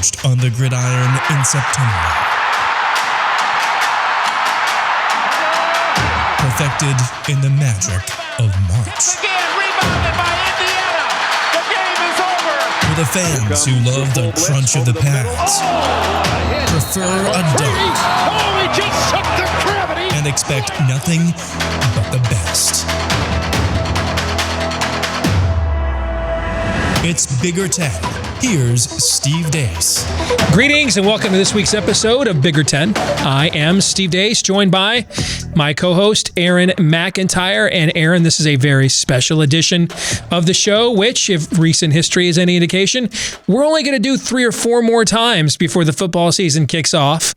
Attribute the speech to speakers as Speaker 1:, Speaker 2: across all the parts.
Speaker 1: forged on the gridiron in September. Perfected in the magic of March.
Speaker 2: Again, rebounded by Indiana. The game is over.
Speaker 1: For the fans who love the crunch of the pads, prefer a dunk,
Speaker 2: Oh, he just shook the gravity.
Speaker 1: and expect nothing but the best. It's Bigger Ten. Here's Steve Dace.
Speaker 3: Greetings and welcome to this week's episode of Bigger Ten. I am Steve Dace, joined by my co-host Aaron McIntyre. And Aaron, this is a very special edition of the show, which, if recent history is any indication, we're only going to do 3 or 4 more times before the football season kicks off.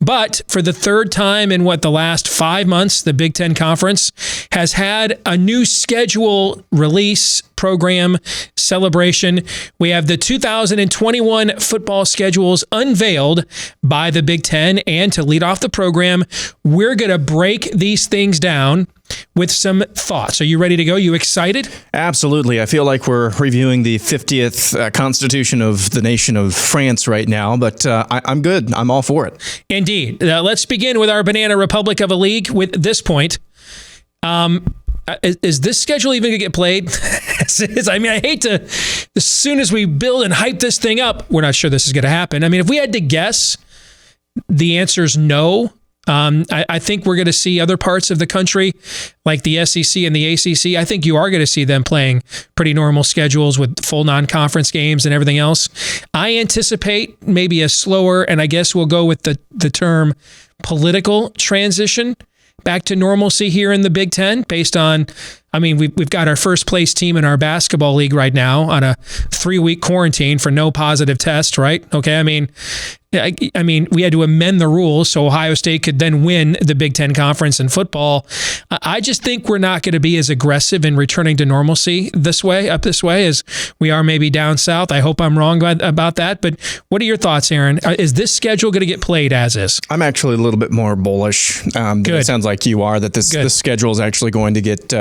Speaker 3: But for the third time in the last 5 months, the Big Ten Conference has had a new schedule release, program, celebration. We have the 2021 football schedules unveiled by the Big Ten. And to lead off the program, we're going to break these things down with some thoughts. Are you ready to go? You excited?
Speaker 4: Absolutely. I feel like we're reviewing the 50th Constitution of the nation of France right now, but I'm good. I'm all for it.
Speaker 3: Indeed. Let's begin with our Banana Republic of a league with this point. Is this schedule even going to get played? I mean, I hate to, as soon as we build and hype this thing up, we're not sure this is going to happen. I mean, if we had to guess, the answer is no. I think we're going to see other parts of the country, like the SEC and the ACC. I think you are going to see them playing pretty normal schedules with full non-conference games and everything else. I anticipate maybe a slower, and I guess we'll go with the term political transition back to normalcy here in the Big Ten based on, I mean, we've got our first place team in our basketball league right now on a 3-week quarantine for no positive test, right? Okay, I mean, we had to amend the rules so Ohio State could then win the Big Ten Conference in football. I just think we're not going to be as aggressive in returning to normalcy this way as we are maybe down south. I hope I'm wrong about that, but what are your thoughts, Aaron? Is this schedule going to get played as is?
Speaker 4: I'm actually a little bit more bullish. It sounds like you are, that this schedule is actually going to get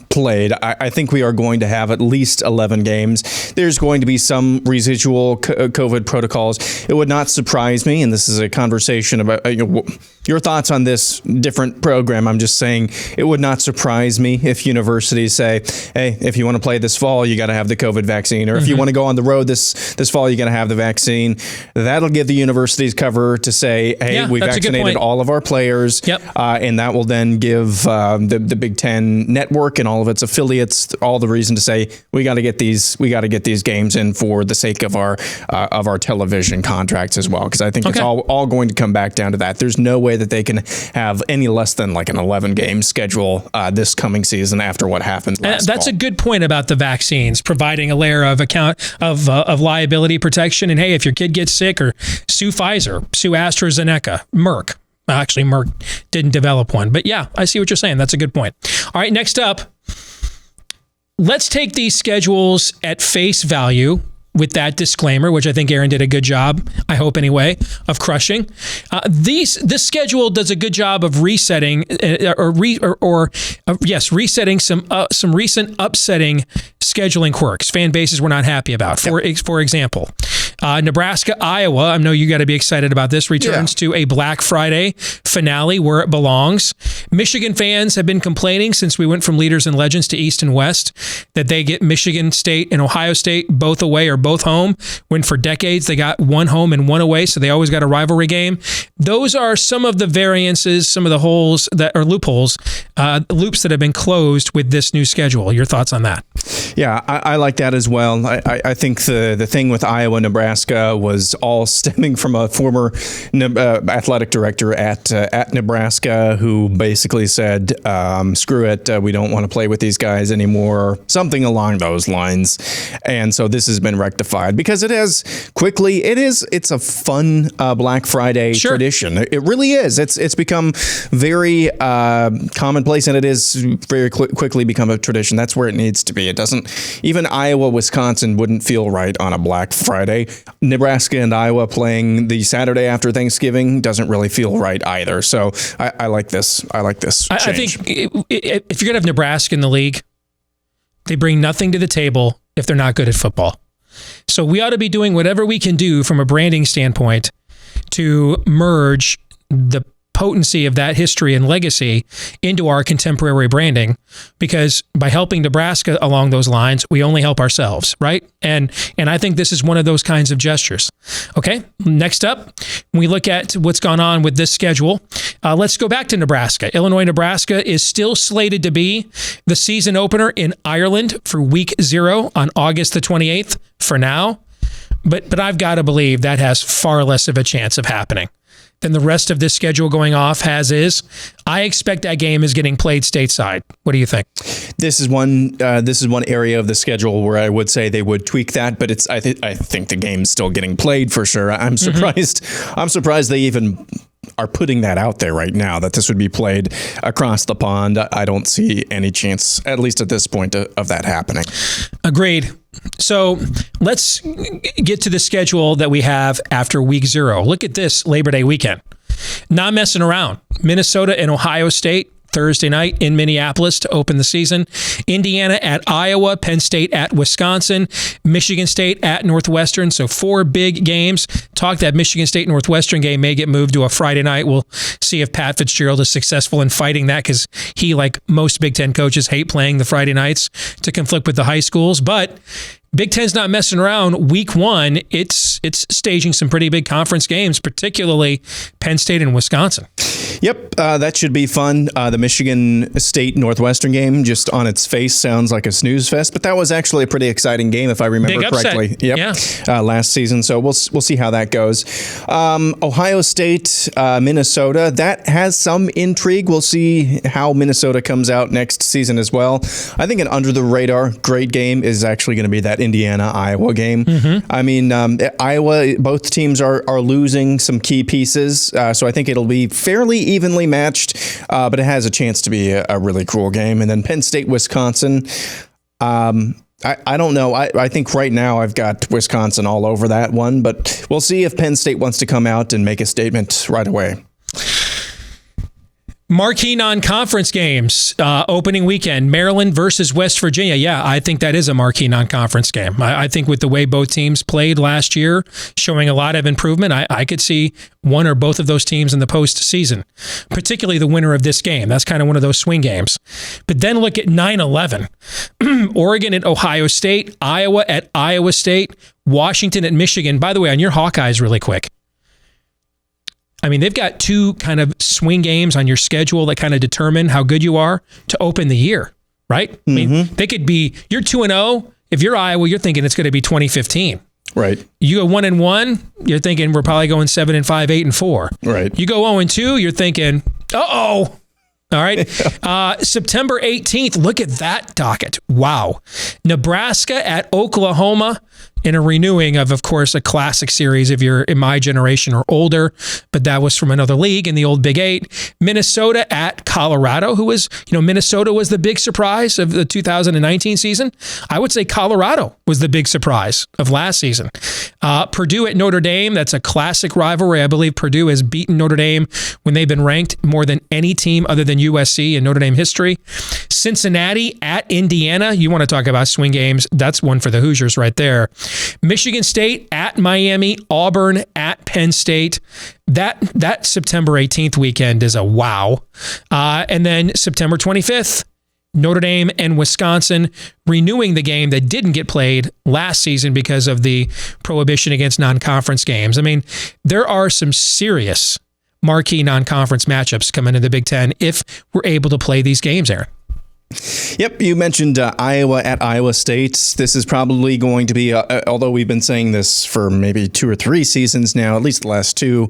Speaker 4: played. I think we are going to have at least 11 games. There's going to be some residual COVID protocols. It would not surprise me, and this is a conversation about your thoughts on this different program. I'm just saying it would not surprise me if universities say, hey, if you want to play this fall, you got to have the COVID vaccine, or if you want to go on the road this fall, you got to have the vaccine. That'll give the universities cover to say, hey, we vaccinated all of our players, and that will then give the Big Ten network and all of its affiliates all the reason to say we got to get these games in for the sake of our television contracts as well, because I think it's all going to come back down to that. There's no way that they can have any less than like an 11-game schedule this coming season after what happened last
Speaker 3: That's
Speaker 4: fall.
Speaker 3: a good point about the vaccines, providing a layer of of liability protection. And hey, if your kid gets sick, or sue Pfizer, sue AstraZeneca, Merck. Actually, Merck didn't develop one. But yeah, I see what you're saying. That's a good point. All right, next up, let's take these schedules at face value with that disclaimer, which I think Aaron did a good job, I hope anyway, of crushing. This schedule does a good job of resetting, resetting some recent upsetting scheduling quirks fan bases were not happy about. For example, Nebraska, Iowa, I know you got to be excited about this, returns to a Black Friday finale where it belongs. Michigan fans have been complaining since we went from Leaders and Legends to East and West that they get Michigan State and Ohio State both away or both home, when for decades they got one home and one away, so they always got a rivalry game. Those are some of the variances, some of the holes that are loopholes, loops that have been closed with this new schedule. Your thoughts on that?
Speaker 4: Yeah, I like that as well. I think the thing with Iowa, Nebraska was all stemming from a former athletic director at Nebraska who basically said, screw it, we don't want to play with these guys anymore, something along those lines. And so this has been rectified because it's a fun Black Friday tradition. It really is. It's become very commonplace, and it is very quickly become a tradition. That's where it needs to be. It doesn't, even Iowa, Wisconsin wouldn't feel right on a Black Friday. Nebraska and Iowa playing the Saturday after Thanksgiving doesn't really feel right either. So I like this. I like this change.
Speaker 3: I think if you're going to have Nebraska in the league, they bring nothing to the table if they're not good at football. So we ought to be doing whatever we can do from a branding standpoint to merge the potency of that history and legacy into our contemporary branding, because by helping Nebraska along those lines, we only help ourselves, right? And I think this is one of those kinds of gestures. Okay, next up, when we look at what's gone on with this schedule, let's go back to Nebraska. Illinois-Nebraska is still slated to be the season opener in Ireland for week 0 on August the 28th for now. But I've got to believe that has far less of a chance of happening than the rest of this schedule going off is. I expect that game is getting played stateside. What do you think?
Speaker 4: This is one area of the schedule where I would say they would tweak that, but I think the game's still getting played for sure. I'm surprised. I'm surprised they even are putting that out there right now, that this would be played across the pond. I don't see any chance, at least at this point, of that happening.
Speaker 3: Agreed. So let's get to the schedule that we have after week 0. Look at this Labor Day weekend. Not messing around. Minnesota and Ohio State Thursday night in Minneapolis to open the season. Indiana at Iowa, Penn State at Wisconsin, Michigan State at Northwestern. So 4 big games. Talk that Michigan State Northwestern game may get moved to a Friday night. We'll see if Pat Fitzgerald is successful in fighting that, because he, like most Big Ten coaches, hate playing the Friday nights to conflict with the high schools. But Big Ten's not messing around. Week 1, it's staging some pretty big conference games, particularly Penn State and Wisconsin.
Speaker 4: Yep, that should be fun. The Michigan State Northwestern game, just on its face, sounds like a snooze fest, but that was actually a pretty exciting game, if I remember correctly. Yep. Yeah. Last season, so we'll see how that goes. Ohio State, Minnesota, that has some intrigue. We'll see how Minnesota comes out next season as well. I think an under-the-radar great game is actually going to be that Indiana-Iowa game. I mean, Iowa, both teams are losing some key pieces, so I think it'll be fairly evenly matched, but it has a chance to be a really cool game. And then Penn State, Wisconsin. I don't know. I think right now I've got Wisconsin all over that one, but we'll see if Penn State wants to come out and make a statement right away.
Speaker 3: Marquee non-conference games, opening weekend, Maryland versus West Virginia. Yeah, I think that is a marquee non-conference game. I think with the way both teams played last year, showing a lot of improvement, I could see one or both of those teams in the postseason, particularly the winner of this game. That's kind of one of those swing games. But then look at 9-11. Oregon at Ohio State, Iowa at Iowa State, Washington at Michigan. By the way, on your Hawkeyes really quick, I mean, they've got 2 kind of swing games on your schedule that kind of determine how good you are to open the year, right? I mean, they could be, you're 2-0. If you're Iowa, you're thinking it's going to be 2015.
Speaker 4: Right.
Speaker 3: You go 1-1, you're thinking we're probably going 7-5, 8-4.
Speaker 4: Right.
Speaker 3: You go 0-2, you're thinking, uh-oh. All right. September 18th, look at that docket. Wow. Nebraska at Oklahoma in a renewing of course, a classic series if you're in my generation or older, but that was from another league in the old Big 8. Minnesota at Colorado, who was, Minnesota was the big surprise of the 2019 season. I would say Colorado was the big surprise of last season. Purdue at Notre Dame, that's a classic rivalry. I believe Purdue has beaten Notre Dame when they've been ranked more than any team other than USC in Notre Dame history. Cincinnati at Indiana, you want to talk about swing games, that's one for the Hoosiers right there. Michigan State at Miami, Auburn at Penn State. That September 18th weekend is a wow. And then September 25th, Notre Dame and Wisconsin, renewing the game that didn't get played last season because of the prohibition against non-conference games. I mean, there are some serious marquee non-conference matchups coming in the Big Ten if we're able to play these games, Aaron.
Speaker 4: Yep, you mentioned Iowa at Iowa State. This is probably going to be, although we've been saying this for maybe 2 or 3 seasons now, at least the last 2,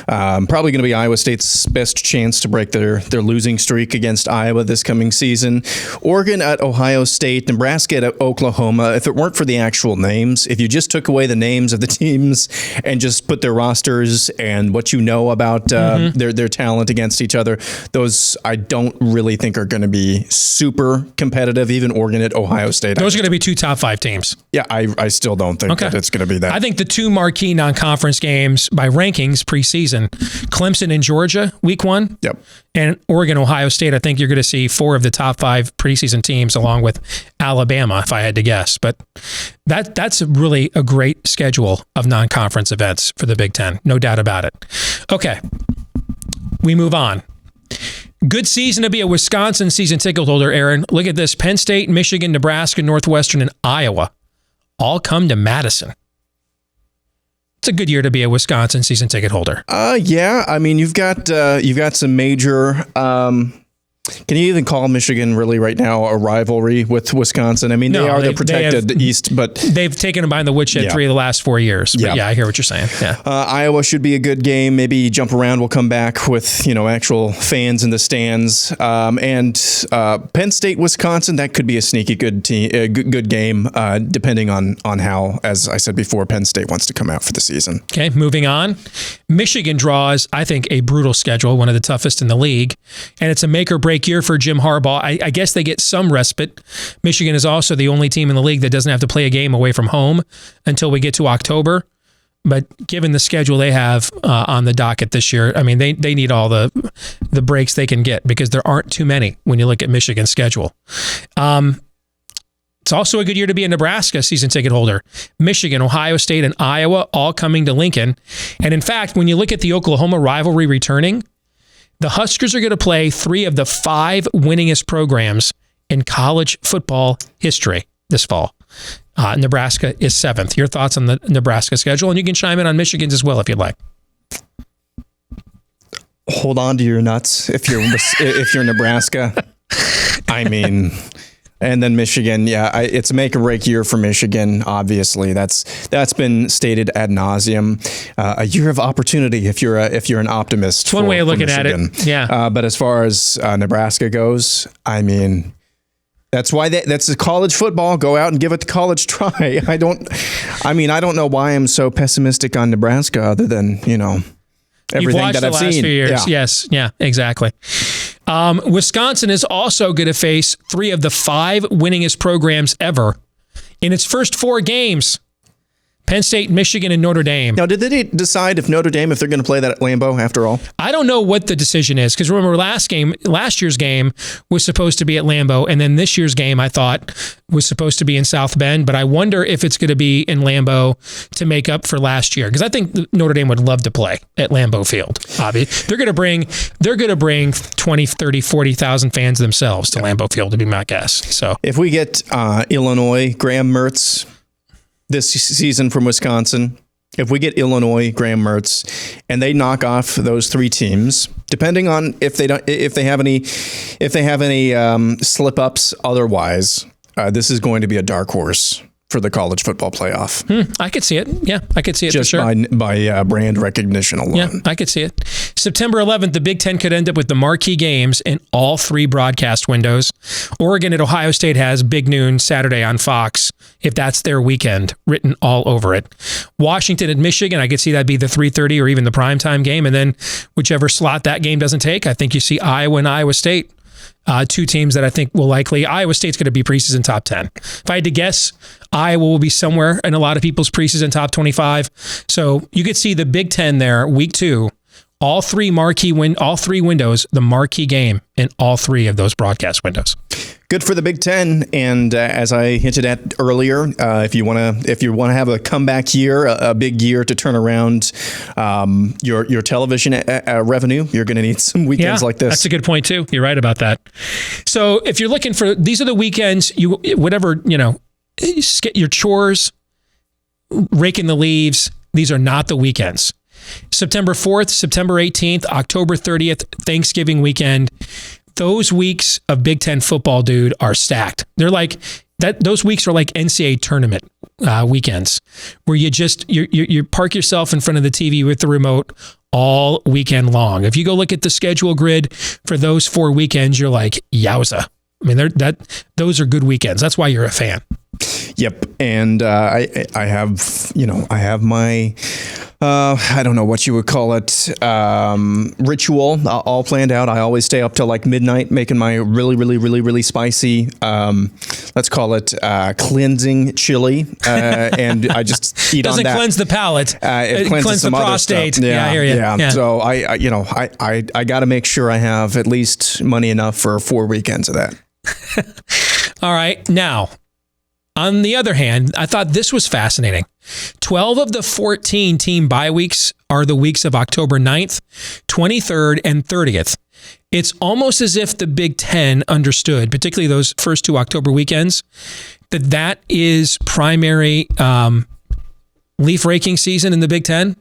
Speaker 4: probably going to be Iowa State's best chance to break their losing streak against Iowa this coming season. Oregon at Ohio State, Nebraska at Oklahoma. If it weren't for the actual names, if you just took away the names of the teams and just put their rosters and what you know about their talent against each other, those I don't really think are going to be super competitive, even Oregon at Ohio State.
Speaker 3: Those are going to be 2 top 5 teams.
Speaker 4: Yeah, I still don't think that it's going to be that.
Speaker 3: I think the 2 marquee non-conference games by rankings preseason, Clemson and Georgia, week 1.
Speaker 4: Yep.
Speaker 3: And Oregon, Ohio State, I think you're going to see 4 of the top 5 preseason teams along with Alabama, if I had to guess. But that's really a great schedule of non-conference events for the Big Ten. No doubt about it. Okay. We move on. Good season to be a Wisconsin season ticket holder, Aaron. Look at this. Penn State, Michigan, Nebraska, Northwestern, and Iowa all come to Madison. It's a good year to be a Wisconsin season ticket holder.
Speaker 4: Yeah. I mean, you've got some major. Can you even call Michigan really right now a rivalry with Wisconsin? I mean, they are the protected East, but
Speaker 3: they've taken them behind the woodshed 3 of the last 4 years. But yeah, I hear what you're saying. Yeah,
Speaker 4: Iowa should be a good game. Maybe jump around will come back with actual fans in the stands. And Penn State, Wisconsin, that could be a sneaky good game, depending on how, as I said before, Penn State wants to come out for the season.
Speaker 3: Okay, moving on. Michigan draws, I think, a brutal schedule, one of the toughest in the league, and it's a make or break year for Jim Harbaugh. I guess they get some respite. Michigan is also the only team in the league that doesn't have to play a game away from home until we get to October. But given the schedule they have on the docket this year, I mean, they need all the breaks they can get because there aren't too many when you look at Michigan's schedule. It's also a good year to be a Nebraska season ticket holder. Michigan, Ohio State, and Iowa all coming to Lincoln. And in fact, when you look at the Oklahoma rivalry returning, the Huskers are going to play 3 of the 5 winningest programs in college football history this fall. Nebraska is 7th. Your thoughts on the Nebraska schedule? And you can chime in on Michigan's as well if you'd like.
Speaker 4: Hold on to your nuts if you're Nebraska. I mean, and then Michigan, it's a make or break year for Michigan. Obviously, that's been stated ad nauseum. A year of opportunity if you're an optimist.
Speaker 3: It's one way of looking at it. Yeah.
Speaker 4: But as far as Nebraska goes, I mean, that's why that's the college football. Go out and give it the college try. I don't know why I'm so pessimistic on Nebraska, other than everything that I've seen.
Speaker 3: Few years.
Speaker 4: Yeah.
Speaker 3: Yes. Yeah. Exactly. Wisconsin is also going to face 3 of the 5 winningest programs ever in its first 4 games. Penn State, Michigan, and Notre Dame.
Speaker 4: Now, did they decide if Notre Dame, if they're going to play that at Lambeau after all?
Speaker 3: I don't know what the decision is, because remember last year's game was supposed to be at Lambeau, and then this year's game I thought was supposed to be in South Bend, but I wonder if it's going to be in Lambeau to make up for last year, because I think Notre Dame would love to play at Lambeau Field. Obviously, they're going to bring 20, 30, 40,000 fans themselves to Lambeau Field, to be my guess. So
Speaker 4: if we get Illinois, Graham Mertz this season from Wisconsin, if we get Illinois, Graham Mertz, and they knock off those 3 teams, depending on if they have any slip ups otherwise, this is going to be a dark horse for the college football playoff.
Speaker 3: I could see it. Yeah, I could see it
Speaker 4: just
Speaker 3: for sure.
Speaker 4: by brand recognition alone.
Speaker 3: Yeah, I could see it. September 11th, the Big Ten could end up with the marquee games in all 3 broadcast windows. Oregon at Ohio State has big noon Saturday on Fox, if that's their weekend, written all over it. Washington at Michigan, I could see that be the 3:30 or even the primetime game. And then whichever slot that game doesn't take, I think you see Iowa and Iowa State. 2 teams that I think will likely, Iowa State's going to be preseason top 10. If I had to guess, Iowa will be somewhere in a lot of people's preseason top 25. So you could see the Big Ten there, week 2, all 3 windows, the marquee game in all 3 of those broadcast windows.
Speaker 4: Good for the Big Ten, and as I hinted at earlier, if you want to have a comeback year, a big year to turn around your television revenue, you're going to need some weekends like this.
Speaker 3: That's a good point too. You're right about that. So if you're looking for, these are the weekends. Get your chores, raking the leaves. These are not the weekends. September 4th, September 18th, October 30th, Thanksgiving weekend. Those weeks of Big Ten football, dude, are stacked. They're like that. Those weeks are like NCAA tournament weekends, where you park yourself in front of the TV with the remote all weekend long. If you go look at the schedule grid for those 4 weekends, you're like, yowza. I mean, those are good weekends. That's why you're a fan.
Speaker 4: Yep, and I have my I don't know what you would call it, ritual, all planned out. I always stay up till like midnight making my really spicy, let's call it cleansing chili, and I just eat on that.
Speaker 3: Doesn't cleanse the palate.
Speaker 4: It cleanses
Speaker 3: the prostate.
Speaker 4: Yeah,
Speaker 3: I hear you.
Speaker 4: Yeah. So I got to make sure I have at least money enough for 4 weekends of that.
Speaker 3: All right. Now, on the other hand, I thought this was fascinating. 12 of the 14 team bye weeks are the weeks of October 9th, 23rd, and 30th. It's almost as if the Big Ten understood, particularly those first 2 October weekends, that is primary leaf raking season in the Big Ten.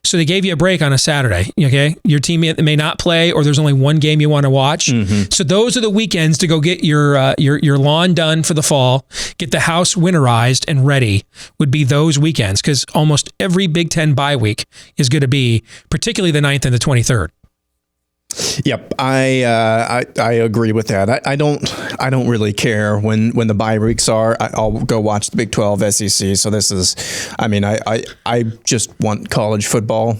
Speaker 3: So they gave you a break on a Saturday, okay? Your team may not play, or there's only one game you want to watch. Mm-hmm. So those are the weekends to go get your lawn done for the fall, get the house winterized and ready, would be those weekends, because almost every Big Ten bye week is going to be, particularly the 9th and the 23rd.
Speaker 4: Yep, I agree with that. I don't really care when the bye weeks are. I'll go watch the Big 12, SEC. So this is, I just want college football,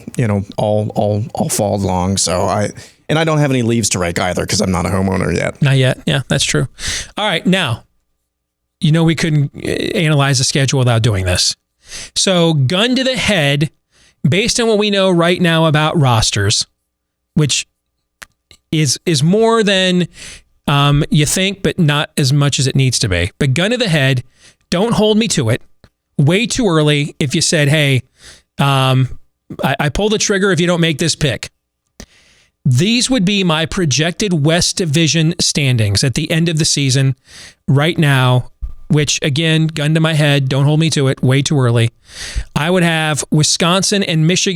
Speaker 4: all fall long. So I don't have any leaves to rake either because I'm not a homeowner yet.
Speaker 3: Not yet. Yeah, that's true. All right, now, we couldn't analyze the schedule without doing this. So gun to the head, based on what we know right now about rosters, which is more than you think, but not as much as it needs to be. But gun to the head, don't hold me to it. Way too early if you said, hey, I pull the trigger if you don't make this pick. These would be my projected West Division standings at the end of the season right now, which, again, gun to my head, don't hold me to it, way too early. I would have Wisconsin and Iowa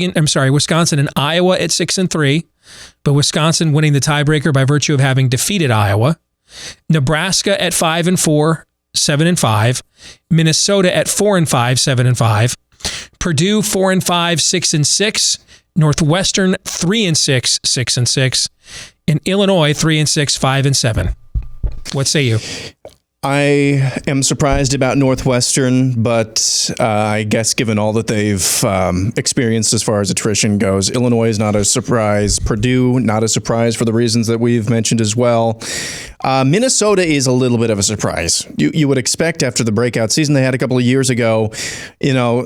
Speaker 3: at 6-3. But Wisconsin winning the tiebreaker by virtue of having defeated Iowa. Nebraska at 5-4, 7-5. Minnesota at 4-5, 7-5. Purdue 4-5, 6-6. Northwestern 3-6, 6-6. And Illinois 3-6, 5-7. What say you?
Speaker 4: I am surprised about Northwestern, but I guess given all that they've experienced as far as attrition goes, Illinois is not a surprise. Purdue, not a surprise for the reasons that we've mentioned as well. Minnesota is a little bit of a surprise. You would expect after the breakout season they had a couple of years ago,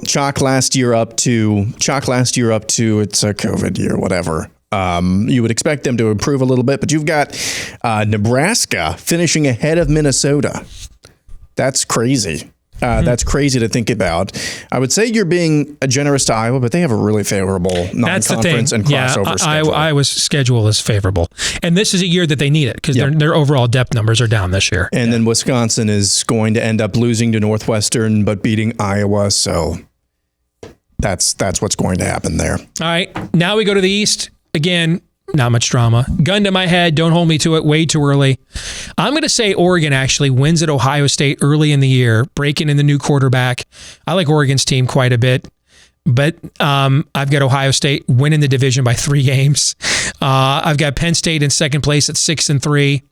Speaker 4: chalk last year up to it's a COVID year, whatever. You would expect them to improve a little bit, but you've got Nebraska finishing ahead of Minnesota. That's crazy. That's crazy to think about. I would say you're being generous to Iowa, but they have a really favorable non-conference and crossover schedule. Iowa's
Speaker 3: schedule is favorable. And this is a year that they need it because their overall depth numbers are down this year.
Speaker 4: And then Wisconsin is going to end up losing to Northwestern, but beating Iowa. So that's what's going to happen there.
Speaker 3: All right. Now we go to the East. Again, not much drama. Gun to my head. Don't hold me to it. Way too early. I'm going to say Oregon actually wins at Ohio State early in the year, breaking in the new quarterback. I like Oregon's team quite a bit, but I've got Ohio State winning the division by 3 games. I've got Penn State in second place at 6-3.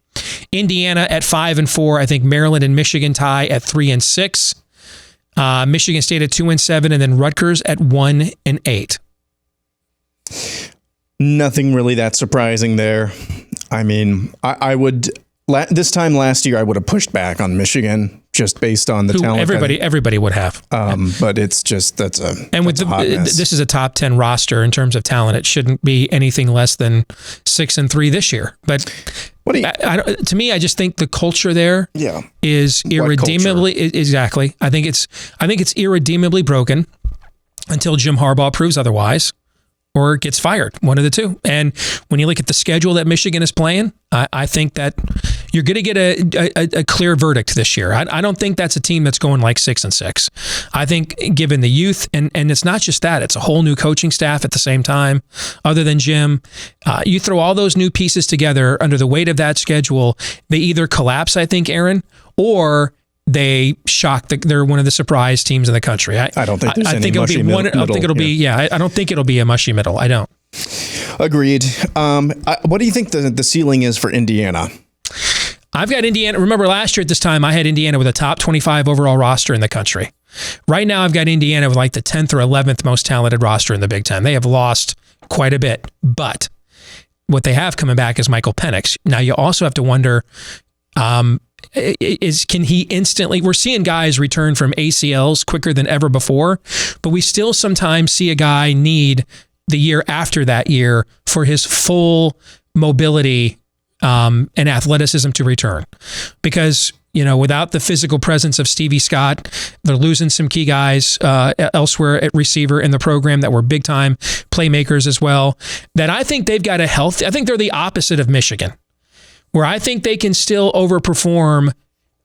Speaker 3: Indiana at 5-4. I think Maryland and Michigan tie at 3-6. Michigan State at 2-7, and then Rutgers at 1-8.
Speaker 4: Nothing really that surprising there. I mean, I would this time last year I would have pushed back on Michigan just based on the talent.
Speaker 3: Everybody would have.
Speaker 4: But it's just this
Speaker 3: is a top 10 roster in terms of talent. It shouldn't be anything less than 6-3 this year. But to me, I just think the culture there is irredeemably exactly. I think it's irredeemably broken until Jim Harbaugh proves otherwise, or gets fired, one of the two. And when you look at the schedule that Michigan is playing, I think that you're going to get a clear verdict this year. I don't think that's a team that's going like 6-6. I think given the youth, and it's not just that, it's a whole new coaching staff at the same time, other than Jim. You throw all those new pieces together under the weight of that schedule, they either collapse, I think, Aaron, or they shock. They're one of the surprise teams in the country. I don't think there's any mushy middle. I think it'll be. I don't think it'll be a mushy middle. I don't.
Speaker 4: Agreed. What do you think the ceiling is for Indiana?
Speaker 3: I've got Indiana. Remember last year at this time, I had Indiana with a top 25 overall roster in the country. Right now, I've got Indiana with like the 10th or 11th most talented roster in the Big Ten. They have lost quite a bit, but what they have coming back is Michael Penix. Now, you also have to wonder, can he instantly, we're seeing guys return from ACLs quicker than ever before, but we still sometimes see a guy need the year after that year for his full mobility and athleticism to return. Because, without the physical presence of Stevie Scott, they're losing some key guys elsewhere at receiver in the program that were big-time playmakers as well, that I think they've got I think they're the opposite of Michigan, where I think they can still overperform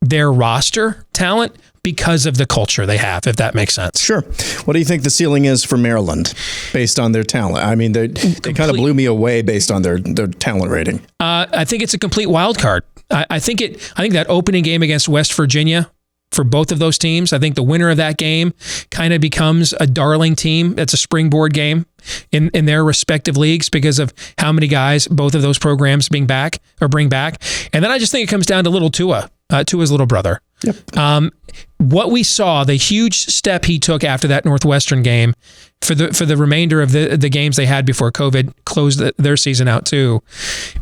Speaker 3: their roster talent because of the culture they have, if that makes sense.
Speaker 4: Sure. What do you think the ceiling is for Maryland based on their talent? I mean, they kind of blew me away based on their talent rating.
Speaker 3: I think it's a complete wild card. I think that opening game against West Virginia for both of those teams, I think the winner of that game kind of becomes a darling team. That's a springboard game in their respective leagues because of how many guys both of those programs bring back. And then I just think it comes down to little Tua's little brother.
Speaker 4: Yep.
Speaker 3: What we saw, the huge step he took after that Northwestern game for the remainder of the games they had before COVID closed their season out too,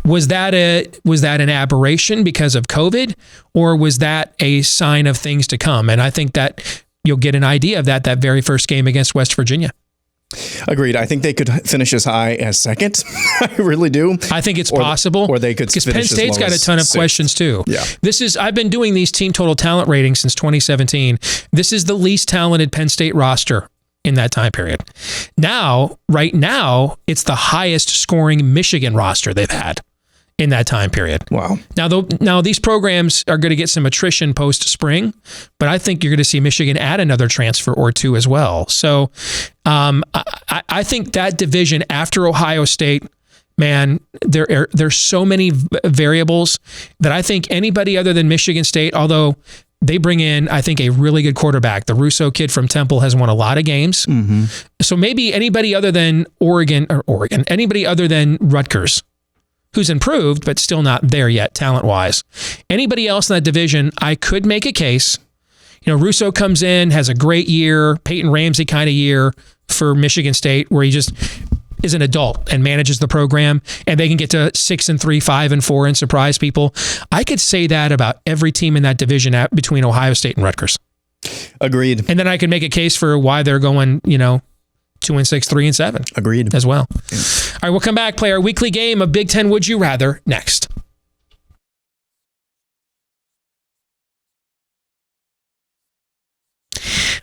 Speaker 3: was that an aberration because of COVID, or was that a sign of things to come? And I think that you'll get an idea of that very first game against West Virginia.
Speaker 4: Agreed. I think they could finish as high as second. I really do.
Speaker 3: I think it's possible.
Speaker 4: Or they could finish
Speaker 3: because Penn State's got a ton of questions too.
Speaker 4: Yeah.
Speaker 3: I've been doing these team total talent ratings since 2017. This is the least talented Penn State roster in that time period. Right now, it's the highest scoring Michigan roster they've had in that time period.
Speaker 4: Wow.
Speaker 3: Now these programs are going to get some attrition post-spring, but I think you're going to see Michigan add another transfer or two as well. So I think that division after Ohio State, man, there's so many variables that I think anybody other than Michigan State, although they bring in, I think, a really good quarterback. The Russo kid from Temple has won a lot of games. Mm-hmm. So maybe anybody other than anybody other than Rutgers, who's improved, but still not there yet, talent-wise. Anybody else in that division, I could make a case. Russo comes in, has a great year, Peyton Ramsey kind of year for Michigan State, where he just is an adult and manages the program, and they can get to 6-3, 5-4, and surprise people. I could say that about every team in that division between Ohio State and Rutgers.
Speaker 4: Agreed.
Speaker 3: And then I could make a case for why they're going, 2-6, 3-7.
Speaker 4: Agreed.
Speaker 3: As well.
Speaker 4: Yeah.
Speaker 3: All right, we'll come back, play our weekly game of Big Ten Would You Rather next.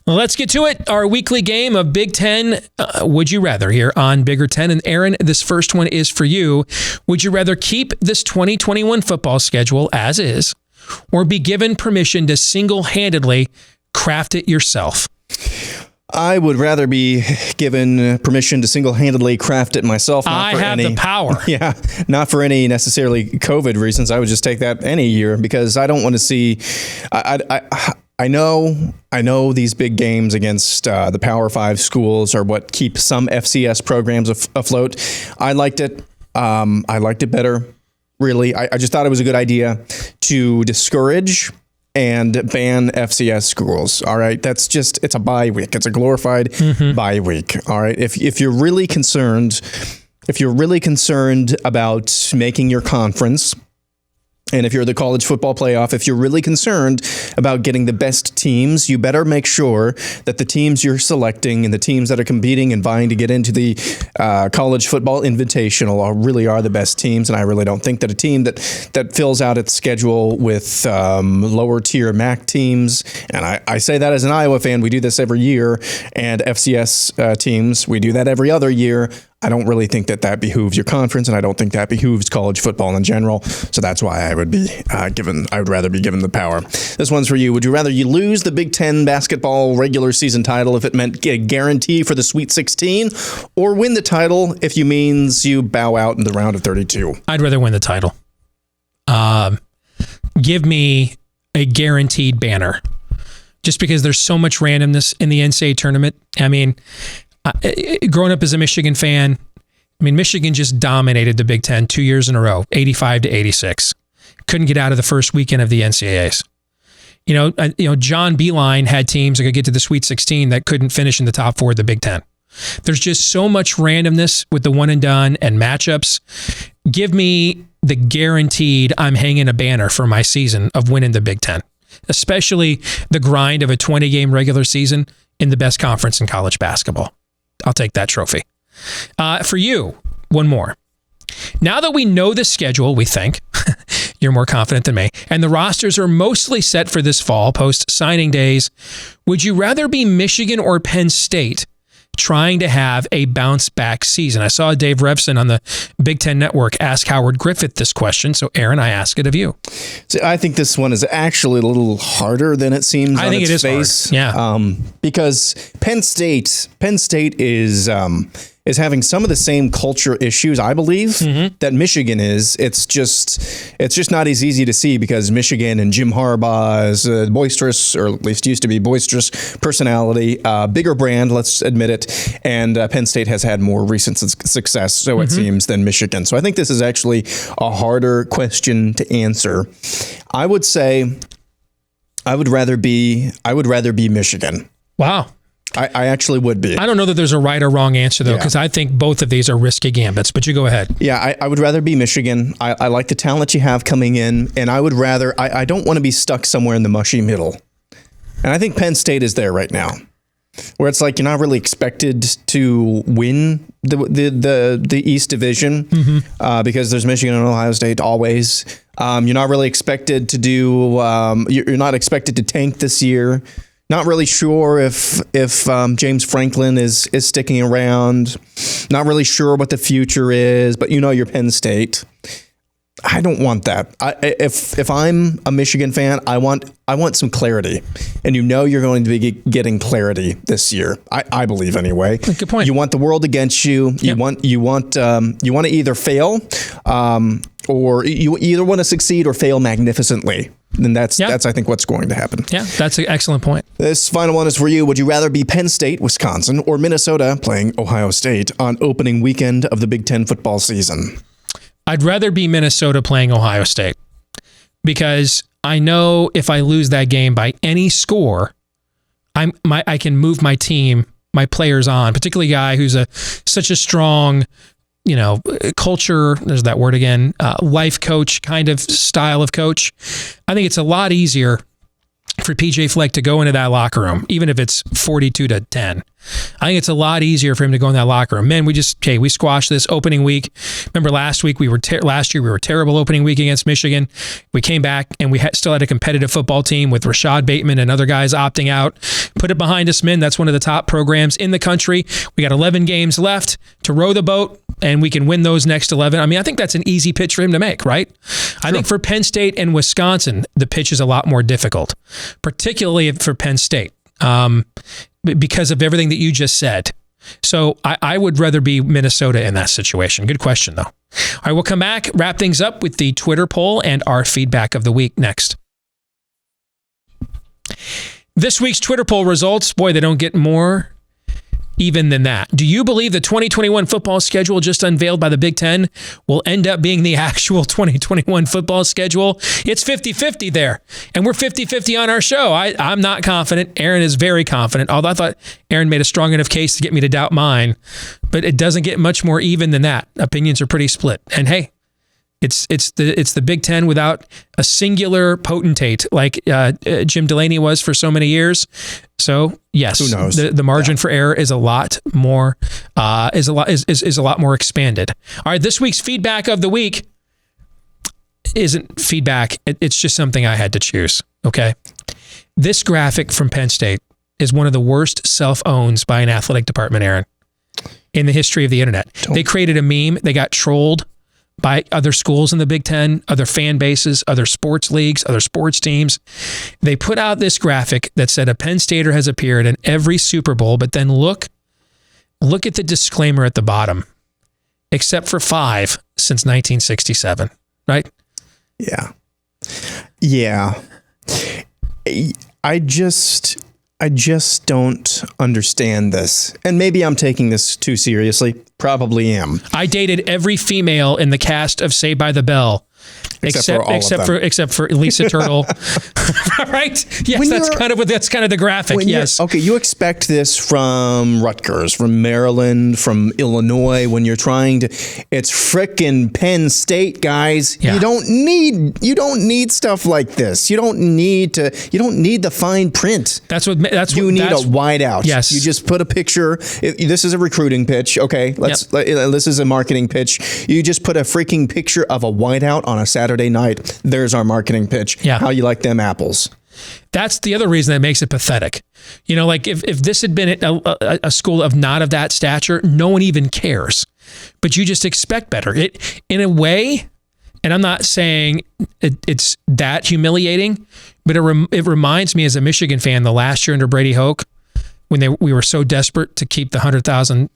Speaker 3: Well, let's get to it. Our weekly game of Big Ten Would You Rather here on Bigger Ten. And Aaron, this first one is for you. Would you rather keep this 2021 football schedule as is, or be given permission to single-handedly craft it yourself?
Speaker 4: I would rather be given permission to single-handedly craft it myself.
Speaker 3: I have the power.
Speaker 4: Yeah, not for any necessarily COVID reasons. I would just take that any year because I don't want to see. I know these big games against the Power 5 schools are what keep some FCS programs afloat. I liked it. I liked it better. Really, I just thought it was a good idea to discourage and ban FCS schools. All right. It's a bye week. It's a glorified bye week. All right. If you're really concerned about making your conference, and if you're the college football playoff, if you're really concerned about getting the best teams, you better make sure that the teams you're selecting and the teams that are competing and vying to get into the college football invitational really are the best teams. And I really don't think that a team that fills out its schedule with lower tier MAC teams, and I say that as an Iowa fan, we do this every year, and FCS teams, we do that every other year. I don't really think that behooves your conference, and I don't think that behooves college football in general. So that's why I would rather be given the power. This one's for you. Would you rather you lose the Big Ten basketball regular season title if it meant get a guarantee for the Sweet 16, or win the title if it means you bow out in the round of 32?
Speaker 3: I'd rather win the title. Give me a guaranteed banner, just because there's so much randomness in the NCAA tournament. I mean, growing up as a Michigan fan, Michigan just dominated the Big Ten 2 years in a row, 85-86. Couldn't get out of the first weekend of the NCAAs. John Beeline had teams that could get to the Sweet 16 that couldn't finish in the top 4 of the Big Ten. There's just so much randomness with the one and done and matchups. Give me the guaranteed I'm hanging a banner for my season of winning the Big Ten, especially the grind of a 20-game regular season in the best conference in college basketball. I'll take that trophy. For you, one more. Now that we know the schedule, we think, you're more confident than me, and the rosters are mostly set for this fall post signing days, would you rather be Michigan or Penn State trying to have a bounce back season? I saw Dave Revson on the Big Ten Network ask Howard Griffith this question. So Aaron, I ask it of you.
Speaker 4: So I think this one is actually a little harder than it seems on its face.
Speaker 3: Hard. Yeah.
Speaker 4: Because Penn State is having some of the same culture issues, I believe, that Michigan is. It's just not as easy to see because Michigan and Jim Harbaugh is a boisterous, or at least used to be boisterous personality, bigger brand, let's admit it. And Penn State has had more recent success, so it seems, than Michigan. So I think this is actually a harder question to answer. I would say I would rather be Michigan.
Speaker 3: Wow.
Speaker 4: I actually would be.
Speaker 3: I don't know that there's a right or wrong answer, though, because I think both of these are risky gambits, but you go ahead.
Speaker 4: Yeah, I would rather be Michigan. I like the talent you have coming in, and I would rather, I don't want to be stuck somewhere in the mushy middle. And I think Penn State is there right now, where it's like you're not really expected to win the East Division because there's Michigan and Ohio State always. You're not really expected to do, you're not expected to tank this year. Not really sure if James Franklin is sticking around. Not really sure what the future is, but you're Penn State. I don't want that. If I'm a Michigan fan, I want some clarity, and you're going to be getting clarity this year. I believe anyway.
Speaker 3: Good point.
Speaker 4: You want the world against you. Yep. You want to either fail, or you either want to succeed or fail magnificently. Then that's I think what's going to happen.
Speaker 3: Yeah, that's an excellent point.
Speaker 4: This final one is for you. Would you rather be Penn State, Wisconsin, or Minnesota playing Ohio State on opening weekend of the Big Ten football season?
Speaker 3: I'd rather be Minnesota playing Ohio State because I know if I lose that game by any score, I can move my team, my players on, particularly a guy who's such a strong, culture, there's that word again, life coach kind of style of coach. I think it's a lot easier for PJ Fleck to go into that locker room, even if it's 42-10. I think it's a lot easier for him to go in that locker room. Man, we squashed this opening week. Remember last year we were terrible opening week against Michigan. We came back and we still had a competitive football team with Rashad Bateman and other guys opting out. Put it behind us, men. That's one of the top programs in the country. We got 11 games left to row the boat, and we can win those next 11. I mean, I think that's an easy pitch for him to make, right? Sure. I think for Penn State and Wisconsin, the pitch is a lot more difficult, particularly for Penn State. Because of everything that you just said. So I would rather be Minnesota in that situation. Good question, though. All right, we'll come back, wrap things up with the Twitter poll and our feedback of the week next. This week's Twitter poll results, boy, they don't get more even than that. Do you believe the 2021 football schedule just unveiled by the Big Ten will end up being the actual 2021 football schedule? It's 50-50 there, and we're 50-50 on our show. I'm not confident. Aaron is very confident, although I thought Aaron made a strong enough case to get me to doubt mine, but it doesn't get much more even than that. Opinions are pretty split. And hey, it's the Big Ten without a singular potentate like Jim Delaney was for so many years. So yes,
Speaker 4: who knows?
Speaker 3: The margin for error is a lot more is a lot more expanded. All right, this week's feedback of the week isn't feedback. It's just something I had to choose. Okay, this graphic from Penn State is one of the worst self-owns by an athletic department, Aaron, in the history of the internet. They created a meme. They got trolled by other schools in the Big Ten, other fan bases, other sports leagues, other sports teams. They put out this graphic that said a Penn Stater has appeared in every Super Bowl, but then look at the disclaimer at the bottom, except for 5 since 1967, right?
Speaker 4: Yeah. I just don't understand this. And maybe I'm taking this too seriously. Probably am.
Speaker 3: I dated every female in the cast of Saved by the Bell Except for Lisa Turtle, right? Yes, that's kind of the graphic. Yes.
Speaker 4: Okay, you expect this from Rutgers, from Maryland, from Illinois. When you're trying to, it's frickin' Penn State, guys. Yeah. You don't need stuff like this. You don't need the fine print. You need a whiteout.
Speaker 3: Yes.
Speaker 4: You just put a picture. This is a recruiting pitch. Okay, this is a marketing pitch. You just put a freaking picture of a whiteout on a Saturday night. There's our marketing pitch.
Speaker 3: Yeah.
Speaker 4: How you like them apples?
Speaker 3: That's the other reason that makes it pathetic. Like if this had been a school of not of that stature, no one even cares. But you just expect better. It in a way, and I'm not saying it's that humiliating, but it reminds me as a Michigan fan, the last year under Brady Hoke, when we were so desperate to keep the 100,000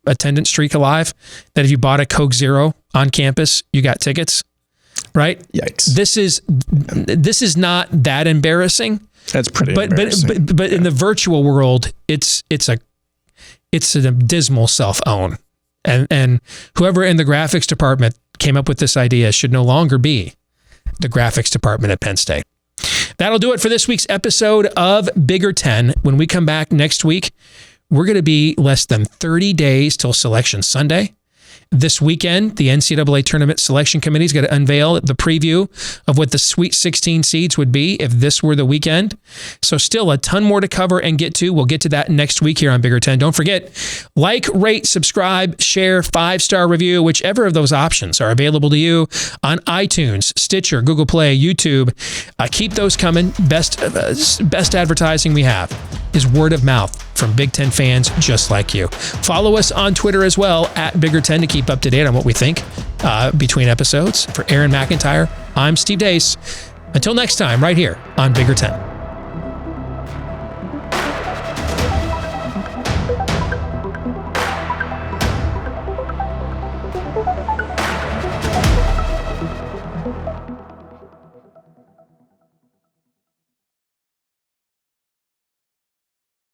Speaker 3: attendance streak alive, that if you bought a Coke Zero on campus, you got tickets. Right?
Speaker 4: Yikes.
Speaker 3: This is not that embarrassing.
Speaker 4: That's pretty embarrassing.
Speaker 3: But in the virtual world, it's a dismal self-own. And whoever in the graphics department came up with this idea should no longer be the graphics department at Penn State. That'll do it for this week's episode of Bigger 10. When we come back next week, we're going to be less than 30 days till Selection Sunday. This weekend, the NCAA Tournament Selection Committee is going to unveil the preview of what the Sweet 16 seeds would be if this were the weekend. So still a ton more to cover and get to. We'll get to that next week here on Bigger 10. Don't forget, like, rate, subscribe, share, 5-star review, whichever of those options are available to you on iTunes, Stitcher, Google Play, YouTube. Keep those coming. Best advertising we have is word of mouth from Big Ten fans just like you. Follow us on Twitter as well, at Bigger 10, to keep up to date on what we think between episodes. For Aaron McIntyre, I'm Steve Deace. Until next time, right here on Bigger 10.